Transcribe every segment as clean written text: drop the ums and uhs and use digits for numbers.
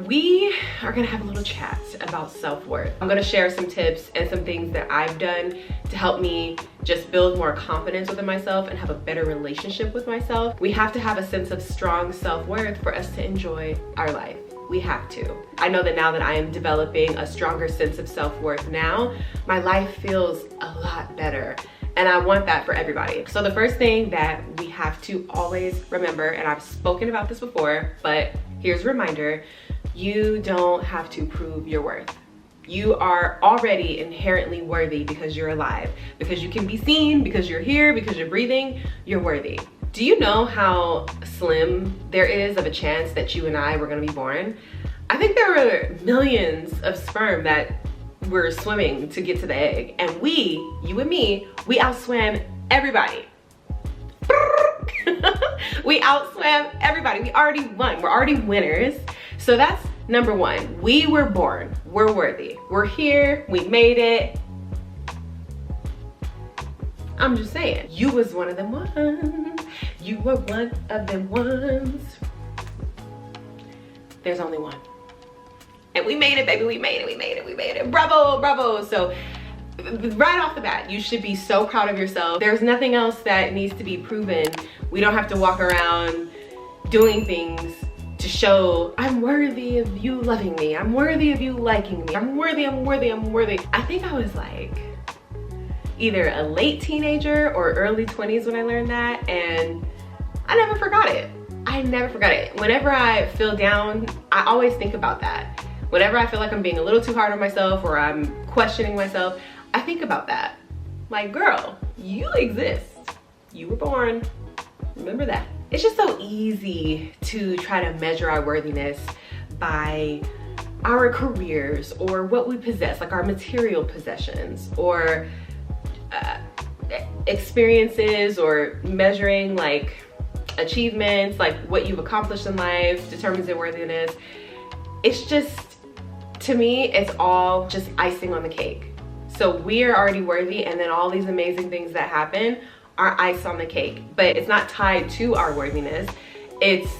we are gonna have a little chat about self-worth. I'm gonna share some tips and some things that I've done to help me just build more confidence within myself and have a better relationship with myself. We have to have a sense of strong self-worth for us to enjoy our life. We have to. I know that now that I am developing a stronger sense of self-worth now, my life feels a lot better. And I want that for everybody. So the first thing that we have to always remember, and I've spoken about this before, but here's a reminder, you don't have to prove your worth. You are already inherently worthy because you're alive, because you can be seen, because you're here, because you're breathing, you're worthy. Do you know how slim there is of a chance that you and I were gonna be born? I think there were millions of sperm that were swimming to get to the egg, and we, you and me, we outswam everybody. We outswam everybody. We already won. We're already winners. So that's number one. We were born. We're worthy. We're here. We made it. I'm just saying, you was one of them ones. You were one of them ones. There's only one. And we made it, baby. We made it, we made it, we made it. Bravo, bravo. So right off the bat, you should be so proud of yourself. There's nothing else that needs to be proven. We don't have to walk around doing things to show I'm worthy of you loving me. I'm worthy of you liking me. I'm worthy, I'm worthy, I'm worthy. I think I was like either a late teenager or early 20s when I learned that, and I never forgot it. I never forgot it. Whenever I feel down, I always think about that. Whenever I feel like I'm being a little too hard on myself or I'm questioning myself, I think about that. Like, girl, you exist. You were born. Remember that. It's just so easy to try to measure our worthiness by our careers or what we possess, like our material possessions, or experiences, or measuring like achievements, like what you've accomplished in life determines your worthiness. It's just, to me, it's all just icing on the cake. So we are already worthy, and then all these amazing things that happen are ice on the cake. But it's not tied to our worthiness. It's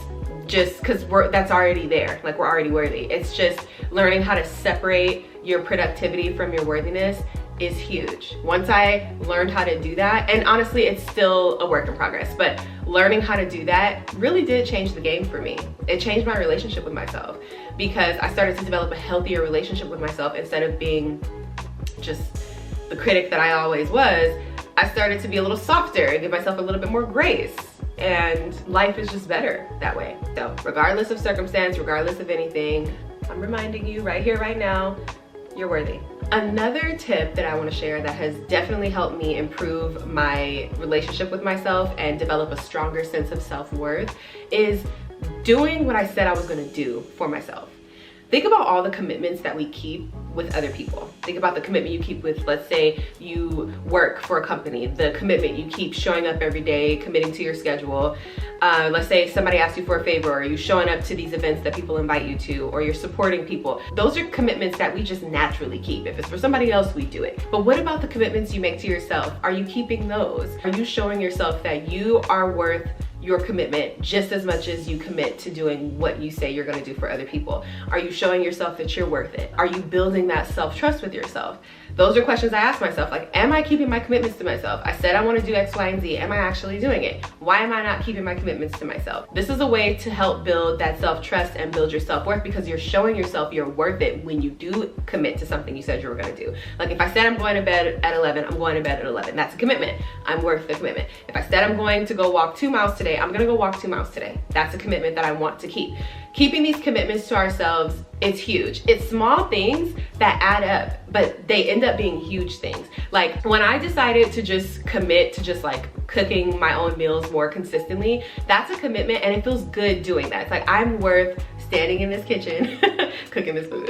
just because that's already there. Like, we're already worthy. It's just learning how to separate your productivity from your worthiness is huge. Once I learned how to do that, and honestly, it's still a work in progress, but learning how to do that really did change the game for me. It changed my relationship with myself because I started to develop a healthier relationship with myself. Instead of being just the critic that I always was, I started to be a little softer and give myself a little bit more grace. And life is just better that way. So regardless of circumstance, regardless of anything, I'm reminding you right here, right now, you're worthy. Another tip that I want to share that has definitely helped me improve my relationship with myself and develop a stronger sense of self-worth is doing what I said I was going to do for myself. Think about all the commitments that we keep with other people. Think about the commitment you keep with, let's say you work for a company, the commitment you keep showing up every day, committing to your schedule. Let's say somebody asks you for a favor, or you showing up to these events that people invite you to, or you're supporting people. Those are commitments that we just naturally keep. If it's for somebody else, we do it. But what about the commitments you make to yourself? Are you keeping those? Are you showing yourself that you are worth your commitment just as much as you commit to doing what you say you're going to do for other people? Are you showing yourself that you're worth it? Are you building that self-trust with yourself? Those are questions I ask myself. Like, am I keeping my commitments to myself? I said I want to do X, Y, and Z. Am I actually doing it? Why am I not keeping my commitments to myself? This is a way to help build that self-trust and build your self-worth, because you're showing yourself you're worth it when you do commit to something you said you were going to do. Like, if I said I'm going to bed at 11, I'm going to bed at 11. That's a commitment. I'm worth the commitment. If I said I'm going to go walk 2 miles today, I'm going to go walk 2 miles today. That's a commitment that I want to keep. Keeping these commitments to ourselves, it's huge. It's small things that add up, but they end up being huge things. Like, when I decided to just commit to just like cooking my own meals more consistently, that's a commitment, and it feels good doing that. It's like, I'm worth standing in this kitchen cooking this food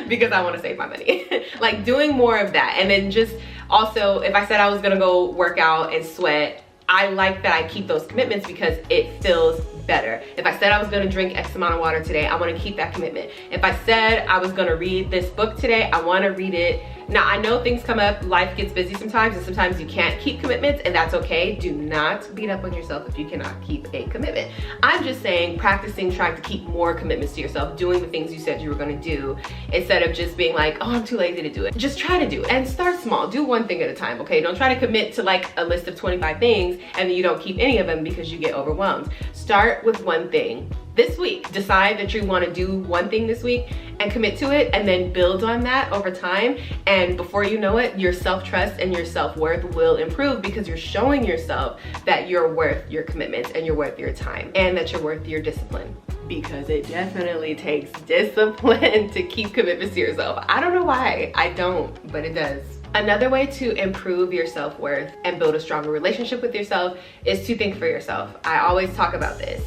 because I want to save my money. Like, doing more of that. And then just also, if I said I was gonna go work out and sweat, I like that I keep those commitments because it feels better. If I said I was gonna drink X amount of water today, I wanna keep that commitment. If I said I was gonna read this book today, I wanna read it. Now, I know things come up, life gets busy sometimes, and sometimes you can't keep commitments, and that's okay. Do not beat up on yourself if you cannot keep a commitment. I'm just saying, practicing trying to keep more commitments to yourself, doing the things you said you were gonna do, instead of just being like, oh, I'm too lazy to do it. Just try to do it, and start small. Do one thing at a time, okay? Don't try to commit to like a list of 25 things, and then you don't keep any of them because you get overwhelmed. Start with one thing. This week, decide that you want to do one thing this week and commit to it, and then build on that over time. And before you know it, your self-trust and your self-worth will improve because you're showing yourself that you're worth your commitments and you're worth your time and that you're worth your discipline. Because it definitely takes discipline to keep commitments to yourself. I don't know why, I don't, but it does. Another way to improve your self-worth and build a stronger relationship with yourself is to think for yourself. I always talk about this.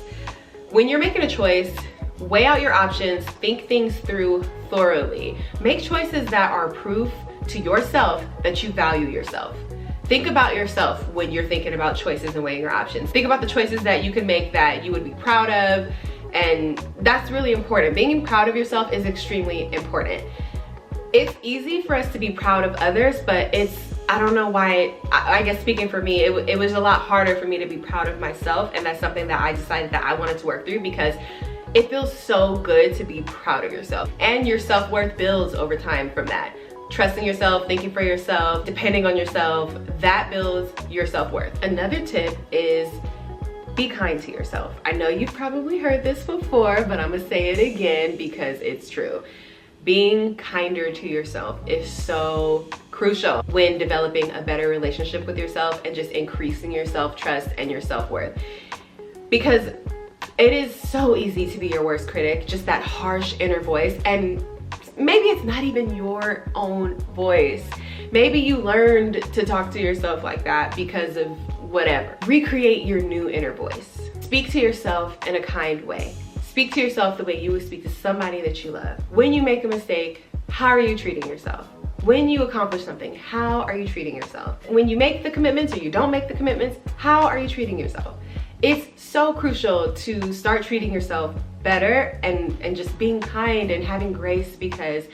When you're making a choice, weigh out your options, think things through thoroughly. Make choices that are proof to yourself that you value yourself. Think about yourself when you're thinking about choices and weighing your options. Think about the choices that you can make that you would be proud of, and that's really important. Being proud of yourself is extremely important. It's easy for us to be proud of others, but I don't know why, I guess speaking for me, it was a lot harder for me to be proud of myself, and that's something that I decided that I wanted to work through because it feels so good to be proud of yourself. And your self-worth builds over time from that. Trusting yourself, thinking for yourself, depending on yourself, that builds your self-worth. Another tip is be kind to yourself. I know you've probably heard this before, but I'm gonna say it again because it's true. Being kinder to yourself is so crucial when developing a better relationship with yourself and just increasing your self-trust and your self-worth. Because it is so easy to be your worst critic, just that harsh inner voice, and maybe it's not even your own voice. Maybe you learned to talk to yourself like that because of whatever. Recreate your new inner voice. Speak to yourself in a kind way. Speak to yourself the way you would speak to somebody that you love. When you make a mistake, how are you treating yourself? When you accomplish something, how are you treating yourself? When you make the commitments or you don't make the commitments, how are you treating yourself? It's so crucial to start treating yourself better and just being kind and having grace, because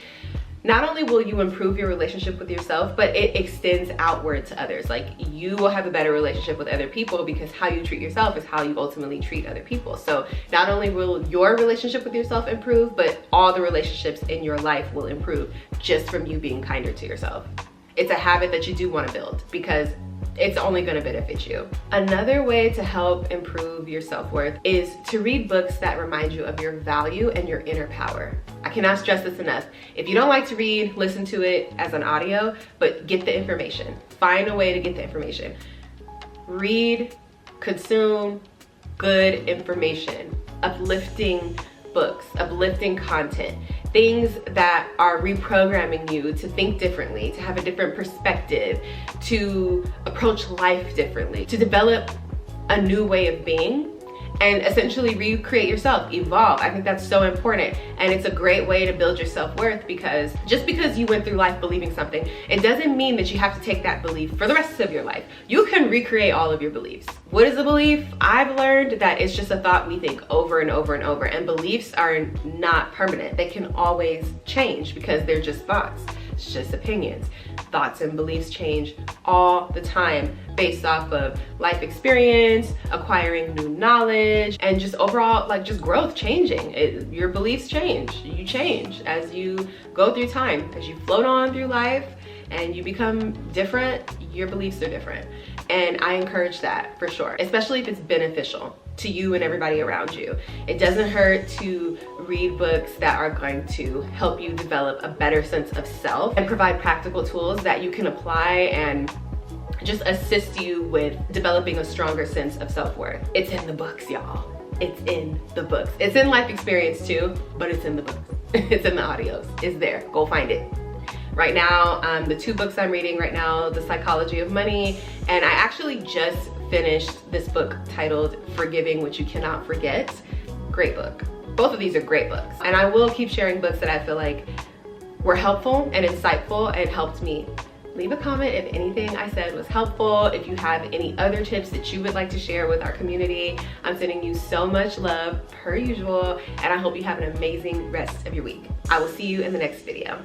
not only will you improve your relationship with yourself, but it extends outward to others. Like, you will have a better relationship with other people because how you treat yourself is how you ultimately treat other people. So not only will your relationship with yourself improve, but all the relationships in your life will improve just from you being kinder to yourself. It's a habit that you do want to build because it's only going to benefit you. Another way to help improve your self-worth is to read books that remind you of your value and your inner power. I cannot stress this enough. If you don't like to read, listen to it as an audio, but get the information. Find a way to get the information. Read, consume good information, uplifting books, uplifting content, things that are reprogramming you to think differently, to have a different perspective, to approach life differently, to develop a new way of being, and essentially recreate yourself, evolve. I think that's so important, and it's a great way to build your self-worth, because just because you went through life believing something, it doesn't mean that you have to take that belief for the rest of your life. You can recreate all of your beliefs. What is a belief? I've learned that it's just a thought we think over and over and over, and beliefs are not permanent. They can always change because they're just thoughts. It's just opinions. Thoughts and beliefs change all the time based off of life experience, acquiring new knowledge, and just overall, like, just growth, changing. Your beliefs change. You change as you go through time. As you float on through life and you become different, your beliefs are different. And I encourage that for sure, especially if it's beneficial to you and everybody around you. It doesn't hurt to read books that are going to help you develop a better sense of self and provide practical tools that you can apply and just assist you with developing a stronger sense of self-worth. It's in the books, y'all. It's in the books. It's in life experience too, but it's in the books. It's in the audios. It's there. Go find it. Right now, the two books I'm reading right now, The Psychology of Money, and I actually just finished this book titled Forgiving What You Cannot Forget. Great book. Both of these are great books. And I will keep sharing books that I feel like were helpful and insightful and helped me Leave a comment if anything I said was helpful. If you have any other tips that you would like to share with our community, I'm sending you so much love per usual, and I hope you have an amazing rest of your week. I will see you in the next video.